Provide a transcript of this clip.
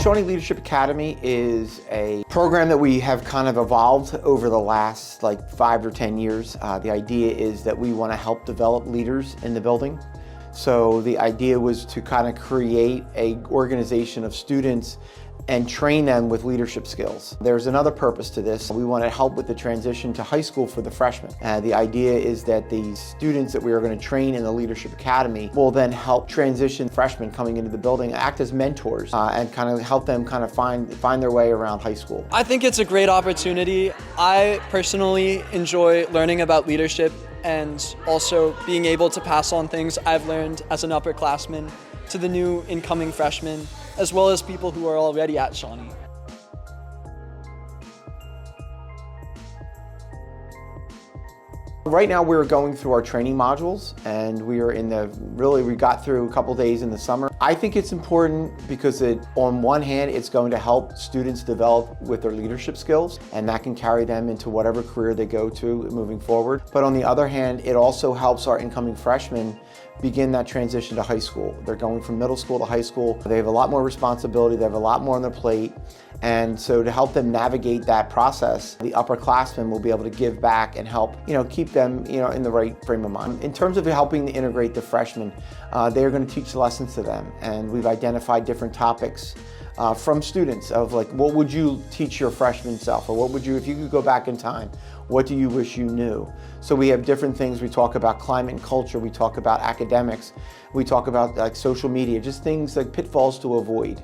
Shawnee Leadership Academy is a program that we have kind of evolved over the last 5 or 10 years. The idea is that we want to help develop leaders in the building. So the idea was to kind of create an organization of students and train them with leadership skills. There's another purpose to this. We want to help with the transition to high school for the freshmen. The idea is that the students that we are going to train in the Leadership Academy will then help transition freshmen coming into the building, act as mentors, and kind of help them kind of find their way around high school. I think it's a great opportunity. I personally enjoy learning about leadership and also being able to pass on things I've learned as an upperclassman to the new incoming freshmen, as well as people who are already at Shawnee. Right now we're going through our training modules, and we got through a couple days in the summer. I think it's important because on one hand, it's going to help students develop with their leadership skills, and that can carry them into whatever career they go to moving forward. But on the other hand, it also helps our incoming freshmen begin that transition to high school. They're going from middle school to high school. They have a lot more responsibility, they have a lot more on their plate. And so to help them navigate that process, the upperclassmen will be able to give back and help, keep them, in the right frame of mind. In terms of helping to integrate the freshmen, they're going to teach lessons to them. And we've identified different topics from students of what would you teach your freshman self? Or what would you, if you could go back in time, what do you wish you knew? So we have different things. We talk about climate and culture. We talk about academics. We talk about social media, just things like pitfalls to avoid.